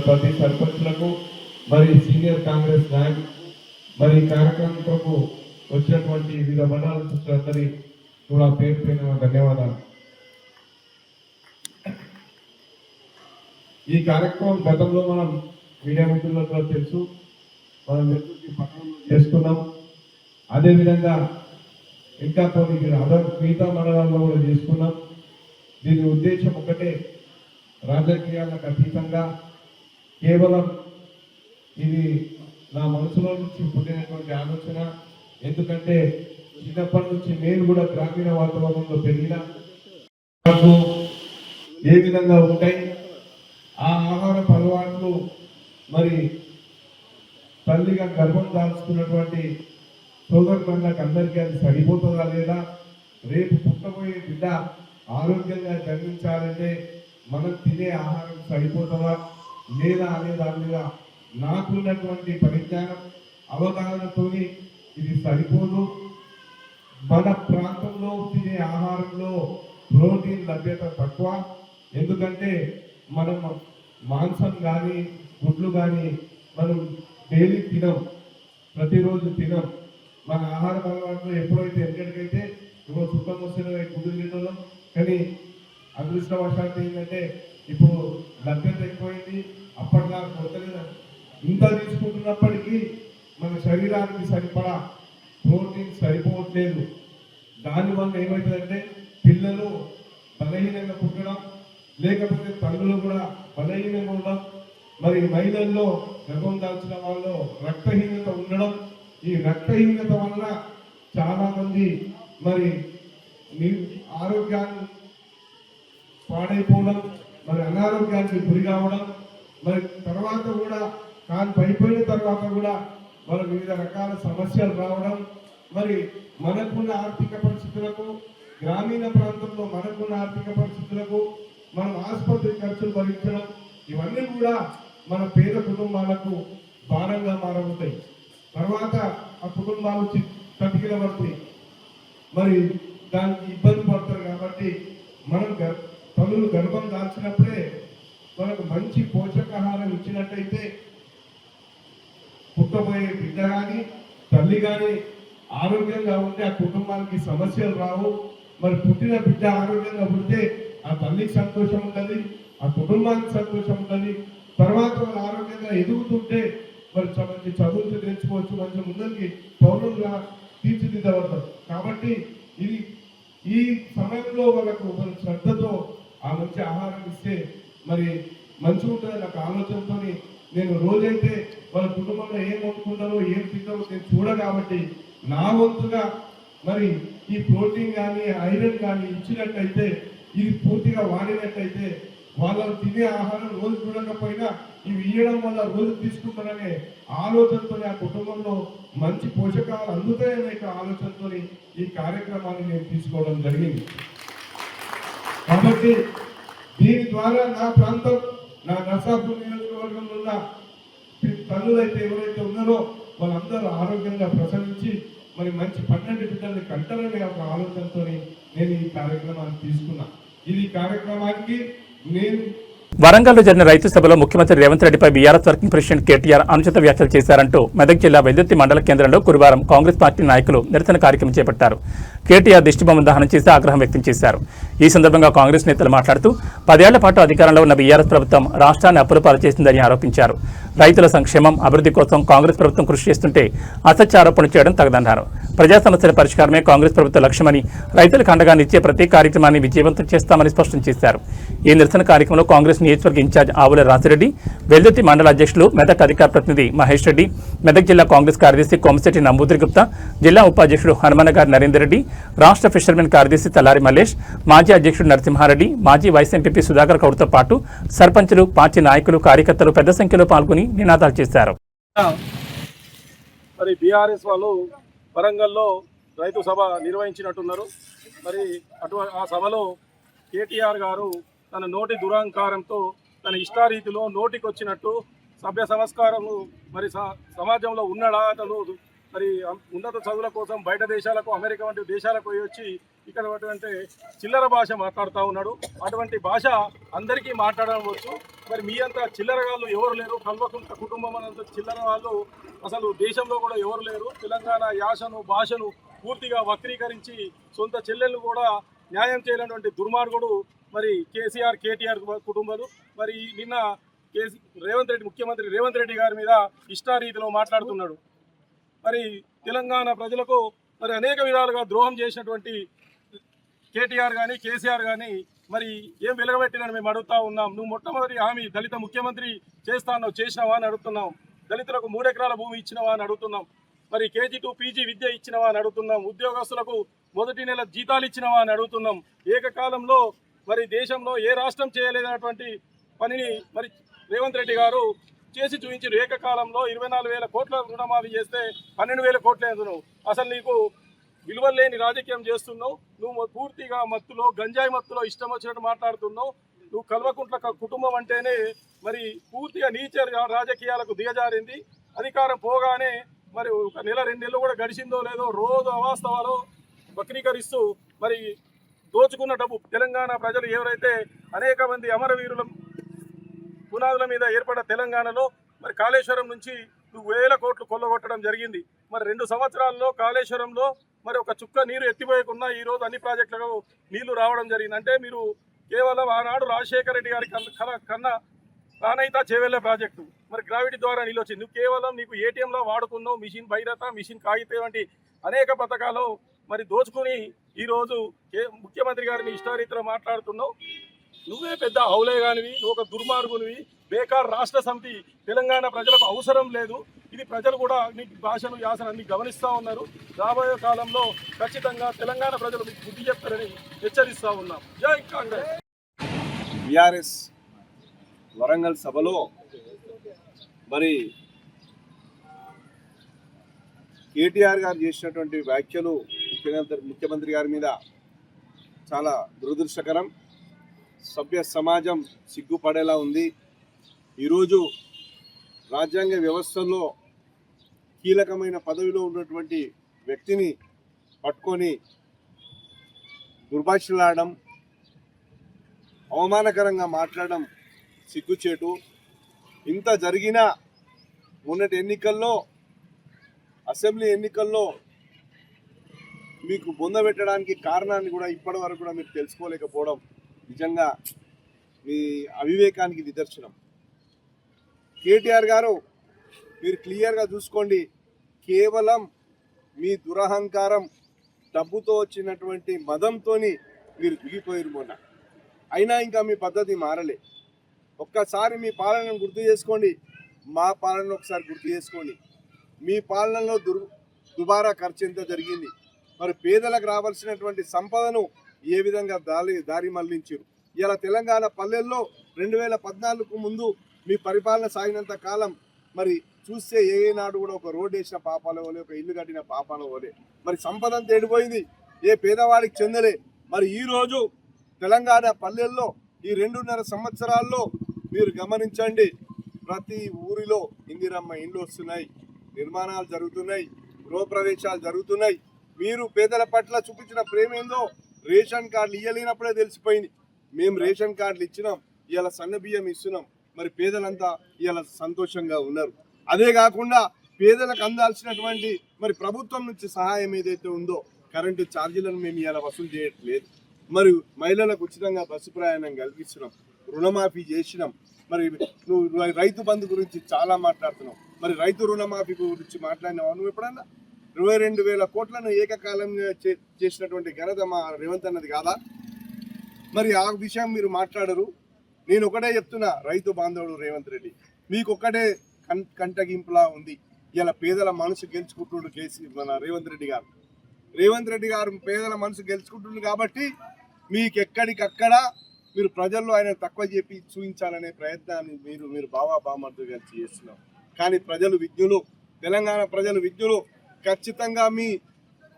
ప్రతి సర్పంచ్లకు మరి సీనియర్ కాంగ్రెస్ నాయకులు మరి కార్యక్రమంకు వచ్చినటువంటి వివిధ మండలాల అందరి కూడా పేరు పైన ధన్యవాదాలు. ఈ కార్యక్రమం గతంలో మనం మీడియా మిత్రులకు కూడా తెలుసు, మనం వెలుగుకి పట్టణంలో చేసుకున్నాం. అదేవిధంగా ఇంకా కొన్ని మిగతా మండలాల్లో కూడా చేసుకున్నాం. దీని ఉద్దేశం ఒకటే, రాజకీయాలకు అతీతంగా కేవలం ఇది నా మనసులో నుంచి పుట్టినటువంటి ఆలోచన. ఎందుకంటే చిన్నప్పటి నుంచి నేను కూడా గ్రామీణ వాతావరణంలో పెరిగిన, నాకు ఏ విధంగా ఉంటాయి ఆ ఆహారపు అలవాట్లు, మరి తల్లిగా గర్భం దాల్చుకున్నటువంటి సోదరులకు అందరికీ అది సరిపోతుందా లేదా, రేపు పుట్టబోయే బిడ్డ ఆరోగ్యంగా జన్మించాలంటే మనం తినే ఆహారం సరిపోతుందా లేదా అనే దాని మీద నాకున్నటువంటి పరిజ్ఞానం అవగాహనతోని ఇది సరిపోదు. మన ప్రాంతంలో తినే ఆహారంలో ప్రోటీన్ లభ్యత తక్కువ. ఎందుకంటే మనం మాంసం కానీ గుడ్లు కానీ మనం డైలీ తినం, ప్రతిరోజు తినం. మన ఆహార అలవాట్లు ఎప్పుడైతే ఎక్కడికైతే ఇప్పుడు సుఖం వస్తున్న గుడ్డు తినడం, కానీ అదృష్టవశాత్తు ఏంటంటే ఇప్పుడు లభ్యత ఎక్కువైంది. అప్పటిలా కొత్తగా ఇంత తీసుకుంటున్నప్పటికీ మన శరీరానికి సరిపడా ప్రోటీన్ సరిపోవట్లేదు. దానివల్ల ఏమవుతుందంటే పిల్లలు బలహీనంగా పుట్టడం, లేకపోతే తల్లులు కూడా బలహీనంగా ఉండడం, మరి మహిళల్లో గర్భం దాల్చిన వాళ్ళు రక్తహీనత ఉండడం. ఈ రక్తహీనత వల్ల చాలా మంది మరి ఆరోగ్యాన్ని పాడైపోవడం, మరి అనారోగ్యానికి గురి కావడం, మరి తర్వాత కూడా కాని పైపోయిన తర్వాత కూడా మన వివిధ రకాల సమస్యలు రావడం, మరి మనకున్న ఆర్థిక పరిస్థితులకు, గ్రామీణ ప్రాంతంలో మనకున్న ఆర్థిక పరిస్థితులకు మనం ఆసుపత్రి ఖర్చులు భరించడం, ఇవన్నీ కూడా మన పేద కుటుంబాలకు భారంగా మారవుతాయి. తర్వాత ఆ కుటుంబాలు చతికిల పడుతాయి, మరి దానికి ఇబ్బంది పడతారు. కాబట్టి మనం తల్లులు గర్భం దాల్చినప్పుడే మనకు మంచి పోషకాహారం ఇచ్చినట్టయితే పుట్టబోయే బిడ్డ కానీ తల్లి కానీ ఆరోగ్యంగా ఉంటే ఆ కుటుంబానికి సమస్యలు రావు. మరి పుట్టిన బిడ్డ ఆరోగ్యంగా ఉంటే ఆ తల్లికి సంతోషం ఉంటుంది, ఆ కుటుంబానికి సంతోషం ఉంటుంది. తర్వాత వాళ్ళు ఆరోగ్యంగా ఎదుగుతుంటే మరి మంచి చదువులు తెచ్చుకోవచ్చు, మంచి ముందరికి పౌరులుగా తీర్చిదిద్దబడతారు. కాబట్టి ఇది ఈ సమయంలో వాళ్ళకు శ్రద్ధతో ఆ మంచి ఆహారం ఇస్తే మరి మంచిగా ఉంటుంది నాకు ఆలోచనతో నేను రోజైతే వాళ్ళ కుటుంబంలో ఏం వండుకుంటారో ఏం తింటారో నేను చూడ. కాబట్టి నా వంతుగా మరి ఈ ప్రోటీన్ కానీ ఐరన్ కానీ ఇచ్చినట్టయితే, ఇది పూర్తిగా వాడినట్టయితే వాళ్ళు తినే ఆహారం రోజు చూడకపోయినా ఇవి ఇవ్వడం వల్ల రోజు తీసుకుంటారనే ఆలోచనతో ఆ కుటుంబంలో మంచి పోషకాలు అందుతాయనే ఆలోచనతో ఈ కార్యక్రమాన్ని నేను తీసుకోవడం జరిగింది. కాబట్టి దీని ద్వారా నా ప్రాంతం, నా నర్సాపూర్ నియోజకవర్గంలో ఉన్న తల్లులైతే ఎవరైతే ఉన్నారో వాళ్ళందరూ ఆరోగ్యంగా ప్రసవించి మరి మంచి 12 బిడ్డల్ని కంటారనే ఒక ఆలోచనతో నేను ఈ కార్యక్రమాన్ని తీసుకున్నా. ఇది కార్యక్రమానికి నేను వరంగల్లో జరిగిన రైతు సభలో ముఖ్యమంత్రి రేవంత్ రెడ్డిపై బీఆర్ఎస్ వర్కింగ్ ప్రెసిడెంట్ కేటీఆర్ అనుచిత వ్యాఖ్యలు చేశారంటూ మెదక్ జిల్లా వెల్దుర్తి మండల కేంద్రంలో గురువారం కాంగ్రెస్ పార్టీ నాయకులు నిరసన కార్యక్రమం చేపట్టారు. కేటీఆర్ దిష్టిబొమ్మ దహనం చేసి ఆగ్రహం వ్యక్తం చేశారు. ఈ సందర్భంగా కాంగ్రెస్ నేతలు మాట్లాడుతూ 10 ఏళ్ల పాటు అధికారంలో ఉన్న బీఆర్ఎస్ ప్రభుత్వం రాష్ట్రాన్ని అప్పులపాలు చేసిందని ఆరోపించారు. రైతుల సంక్షేమం, అభివృద్ధి కోసం కాంగ్రెస్ ప్రభుత్వం కృషి చేస్తుంటే అసత్య ఆరోపణలు చేయడం తగదన్నారు. ప్రజా సమస్యల పరిష్కారమే కాంగ్రెస్ ప్రభుత్వ లక్ష్యమని, రైతులకు అండగా నిచ్చే ప్రతి కార్యక్రమాన్ని విజయవంతం చేస్తామని స్పష్టం చేశారు. ఈ నిరసన కార్యక్రమంలో కాంగ్రెస్ నియోజకవర్గ ఇన్ఛార్జ్ ఆవుల రాసిరెడ్డి, వెల్దుర్తి మండల అధ్యక్షులు మెదక్ అధికార ప్రతినిధి మహేష్ రెడ్డి, మెదక్ జిల్లా కాంగ్రెస్ కార్యదర్శి కోమశెట్టి నంబూద్రి గుప్తా, జిల్లా ఉపాధ్యక్షుడు హనుమనగారి నరేందర్ రెడ్డి, రాష్ట్ర ఫిషర్మెన్ కార్యదర్శి తల్లారి మల్లేష్, మాజీ అధ్యక్షుడు నరసింహారెడ్డి, మాజీ వైస్ ఎంపీ సుధాకర్ కౌర్తో పాటు సర్పంచులు, పార్టీ నాయకులు, కార్యకర్తలు పెద్ద సంఖ్యలో పాల్గొని నినాదాలు చేశారు. మరి బీఆర్ఎస్ వాళ్ళు వరంగల్లో రైతు సభ నిర్వహించినట్టున్నారు. మరి ఆ సభలో కేటీఆర్ గారు తన నోటి దురహంకారంతో తన ఇష్టారీతిలో నోటికొచ్చినట్టు సభ్య సంస్కారము మరి సమాజంలో ఉన్నాడా అతను మరి ఉన్నత చదువుల కోసం బయట దేశాలకు, అమెరికా వంటి దేశాలకు పోయి వచ్చి ఇక్కడ అంటే చిల్లర భాష మాట్లాడుతూ ఉన్నాడు. అటువంటి భాష అందరికీ మాట్లాడవచ్చు. మరి మీ అంత చిల్లరగాళ్ళు ఎవరు లేరు. కల్వకుంట కుటుంబం అనంత చిల్లర వాళ్ళు అసలు దేశంలో కూడా ఎవరు లేరు. తెలంగాణ యాసను, భాషను పూర్తిగా వక్రీకరించి సొంత చెల్లెళ్ళు కూడా న్యాయం చేయలేనటువంటి దుర్మార్గుడు మరి కేటీఆర్ కుటుంబాలు. మరి నిన్న ముఖ్యమంత్రి రేవంత్ రెడ్డి గారి మీద ఇష్టారీతిలో మాట్లాడుతున్నాడు. మరి తెలంగాణ ప్రజలకు మరి అనేక విధాలుగా ద్రోహం చేసినటువంటి కేటీఆర్ కానీ కేసీఆర్ కానీ మరి ఏం వెలగబెట్టినని మేము అడుగుతా ఉన్నాం. నువ్వు మొట్టమొదటి హామీ దళిత ముఖ్యమంత్రి చేసినావా అని అడుగుతున్నాం. దళితులకు 3 ఎకరాల భూమి ఇచ్చినవా అని అడుగుతున్నాం. మరి KG to PG విద్య ఇచ్చినవా అని అడుగుతున్నాం. ఉద్యోగస్తులకు మొదటి నెల జీతాలు ఇచ్చినవా అని అడుగుతున్నాం. ఏకకాలంలో మరి దేశంలో ఏ రాష్ట్రం చేయలేనటువంటి పనిని మరి రేవంత్ రెడ్డి గారు చేసి చూపించారు. ఏకకాలంలో 24,000 కోట్ల రుణమాఫీ చేస్తే 12,000 కోట్లే నువ్వు. అసలు నీకు విలువలు లేని రాజకీయం చేస్తున్నావు. నువ్వు పూర్తిగా మత్తులో గంజాయి మత్తులో ఇష్టం వచ్చినట్టు మాట్లాడుతున్నావు. నువ్వు కల్వకుంట్ల కుటుంబం అంటేనే మరి పూర్తిగా నీచ రాజకీయాలకు దిగజారింది. అధికారం పోగానే మరి 1 నెల 2 నెలలు కూడా గడిచిందో లేదో రోజు అవాస్తవాలు వక్రీకరిస్తూ మరి దోచుకున్న డబ్బు తెలంగాణ ప్రజలు ఎవరైతే అనేక మంది అమరవీరుల పునాదుల మీద ఏర్పడ్డ తెలంగాణలో మరి కాళేశ్వరం నుంచి 1,000 కోట్లు కొల్లగొట్టడం జరిగింది. మరి 2 సంవత్సరాల్లో కాళేశ్వరంలో మరి ఒక చుక్క నీరు ఎత్తిపోయకుండా ఈరోజు అన్ని ప్రాజెక్టులకు నీళ్లు రావడం జరిగింది. అంటే మీరు కేవలం ఆనాడు రాజశేఖర రెడ్డి గారి కన్నా ప్రాణహిత చేవెళ్ళ ప్రాజెక్టు మరి గ్రావిటీ ద్వారా నీళ్ళు వచ్చింది. నువ్వు కేవలం నీకు ATMలో వాడుకున్నావు. మిషన్ భైరత, మిషన్ కాగితే వంటి అనేక పథకాలు మరి దోచుకుని ఈరోజు ముఖ్యమంత్రి గారిని ఇష్టారీతిలో మాట్లాడుతున్నావు. నువ్వే పెద్ద హౌలేగానివి, నువ్వు ఒక దుర్మార్గునివి. బేకార్ రాష్ట్ర సమితి తెలంగాణ ప్రజలకు అవసరం లేదు. ఇది ప్రజలు కూడా నీ భాషను యాసను అన్ని గమనిస్తూ ఉన్నారు. రాబోయే కాలంలో ఖచ్చితంగా తెలంగాణ ప్రజలు మీకు బుద్ధి చెప్తారని హెచ్చరిస్తూ ఉన్నాం. జై కాంగ్రెస్. బీఆర్ఎస్ వరంగల్ సభలో మరి కేటీఆర్ గారు చేసినటువంటి వ్యాఖ్యలు ముఖ్యమంత్రి గారి మీద చాలా దురదృష్టకరం. సభ్య సమాజం సిగ్గుపడేలా ఉంది. ఈరోజు రాజ్యాంగ వ్యవస్థలో కీలకమైన పదవిలో ఉన్నటువంటి వ్యక్తిని పట్టుకొని దుర్భాషలాడడం, అవమానకరంగా మాట్లాడడం సిగ్గుచేటు. ఇంత జరిగినా మొన్నటి ఎన్నికల్లో, అసెంబ్లీ ఎన్నికల్లో మీకు బొందబెట్టడానికి కారణాన్ని కూడా ఇప్పటి వరకు కూడా మీరు తెలుసుకోలేకపోవడం నిజంగా మీ అవివేకానికి నిదర్శనం. కేటీఆర్ గారు మీరు క్లియర్గా చూసుకోండి. కేవలం మీ దురహంకారం, డబ్బుతో వచ్చినటువంటి మదంతో మీరు దిగిపోయారు మొన్న. అయినా ఇంకా మీ పద్ధతి మారలే. ఒక్కసారి మీ పాలనను గుర్తు చేసుకోండి, మా పాలనను ఒకసారి గుర్తు చేసుకోండి. మీ పాలనలో దుబారా ఖర్చు ఎంత జరిగింది, మరి పేదలకు రావాల్సినటువంటి సంపదను ఏ విధంగా దారి మళ్లించారు. ఇలా తెలంగాణ పల్లెల్లో 2014కు ముందు మీ పరిపాలన సాగినంత కాలం మరి చూస్తే ఏనాడు కూడా ఒక రోడ్డు వేసిన పాపాల వలే, ఒక ఇల్లు కట్టిన పాపాల వలే. మరి సంపద అంతా ఎడిపోయింది, ఏ పేదవాడికి చెందలే. మరి ఈరోజు తెలంగాణ పల్లెల్లో ఈ 2.5 సంవత్సరాల్లో మీరు గమనించండి, ప్రతి ఊరిలో ఇందిరమ్మ ఇండ్లు వస్తున్నాయి, నిర్మాణాలు జరుగుతున్నాయి, గృహప్రవేశాలు జరుగుతున్నాయి. మీరు పేదల పట్ల చూపించిన ప్రేమ ఏందో రేషన్ కార్డులు ఇవ్వలేనప్పుడే తెలిసిపోయింది. మేము రేషన్ కార్డులు ఇచ్చినాం, ఇవాళ సన్న బియ్యం ఇస్తున్నాం. మరి పేదలంతా ఇవాళ సంతోషంగా ఉన్నారు. అదే కాకుండా పేదలకు అందాల్సినటువంటి మరి ప్రభుత్వం నుంచి సహాయం ఏదైతే ఉందో కరెంటు ఛార్జీలను మేము ఇవాళ వసూలు చేయట్లేదు. మరి మహిళలకు ఉచితంగా బస్సు ప్రయాణం కల్పిస్తున్నాం, రుణమాఫీ చేసినాం. మరి నువ్వు రైతు బంధు గురించి చాలా మాట్లాడుతున్నావు. మరి రైతు రుణమాఫీ గురించి మాట్లాడినావు నువ్వు ఎప్పుడన్నా? 22,000 కోట్లను ఏకకాలంగా చేసినటువంటి ఘనత మా రేవంత్ అన్నది కాదా? మరి ఆ విషయం మీరు మాట్లాడరు. నేను ఒకటే చెప్తున్నా, రైతు బాంధవుడు రేవంత్ రెడ్డి మీకు ఒక్కటే కంటగింపులా ఉంది. ఇలా పేదల మనసు గెలుచుకుంటుండు మన రేవంత్ రెడ్డి గారు పేదల మనసు గెలుచుకుంటుండు కాబట్టి మీకు ఎక్కడికక్కడ మీరు ప్రజల్లో ఆయన తక్కువ చెప్పి చూపించాలనే ప్రయత్నాన్ని మీరు బామర్తో కలిసి చేస్తున్నారు. కానీ ప్రజలు విజ్ఞులు, తెలంగాణ ప్రజలు విజ్ఞులు. ఖచ్చితంగా మీ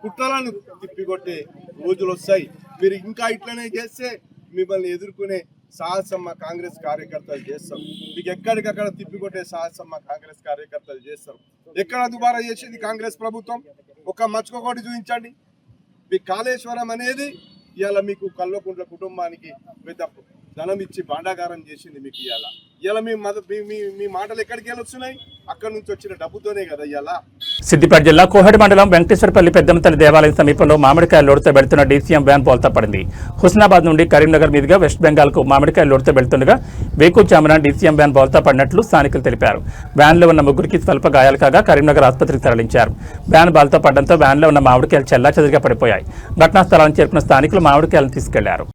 కుట్రలను తిప్పికొట్టే రోజులు వస్తాయి. మీరు ఇంకా ఇట్లనే చేస్తే మిమ్మల్ని ఎదుర్కొనే సాహసం మా కాంగ్రెస్ కార్యకర్తలు చేస్తారు. మీకు ఎక్కడికక్కడ తిప్పికొట్టే సాహసం మా కాంగ్రెస్ కార్యకర్తలు చేస్తారు. ఎక్కడ దుబారా చేసింది కాంగ్రెస్ ప్రభుత్వం? ఒక మచ్చుకోటి చూపించండి. మీ కాళేశ్వరం అనేది ఇవాళ మీకు కల్వకుంట్ల కుటుంబానికి పెద్ద ధనం ఇచ్చి భాండాగారం చేసింది మీకు. ఇవాళ మీ మాటలు ఎక్కడికి వెళ్ళొస్తున్నాయి? అక్కడ నుంచి వచ్చిన డబ్బుతోనే కదా ఇవాళ. సిద్దిపేట జిల్లా కోహెడ మండలం వెంకటేశ్వరపల్లి పెద్దమతల్లి దేవాలయం సమీపంలో మామిడికాయ లోడుతో వెళ్తున్న డీసీఎం వ్యాన్ బోల్తా పడింది. హుస్నాబాద్ నుండి కరీంనగర్ మీదుగా వెస్ట్ బెంగాల్కు మామిడికాయ లోడుతో వెళ్తుండగా వేకుచామన డీసీఎం వ్యాన్ బోల్తా పడినట్లు స్థానికులు తెలిపారు. వ్యాన్లో ఉన్న ముగ్గురికి స్వల్ప గాయాలు కాగా కరీంనగర్ ఆసుపత్రికి తరలించారు. వ్యాన్ బాల్తో పడడంతో వ్యాన్లో ఉన్న మామిడికాయలు చెల్లాచెదరిగా పడిపోయాయి. ఘటనా స్థలానికి చేరుకున్న స్థానికులు మామిడికాయలను తీసుకెళ్లారు.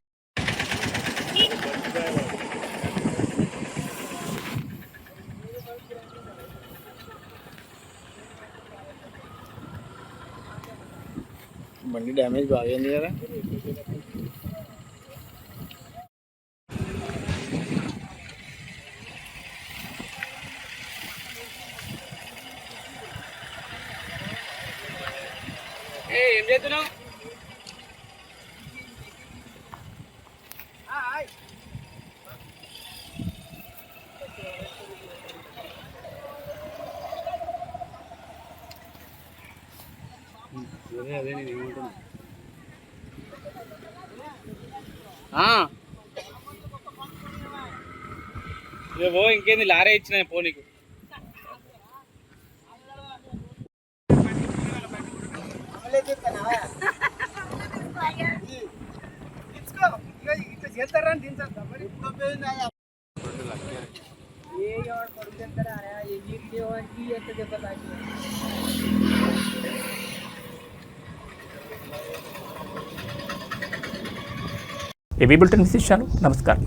బండి డ్యామేజ్ బాగైంది కదా. ఏం చేస్తున్నావు? అదే నేను ఏమంటున్నా ఇవో ఇంకేంది లారీ ఇచ్చిన పోనీకు. ఏబీ బులెటిన్ విశేషాలు. నమస్కారం.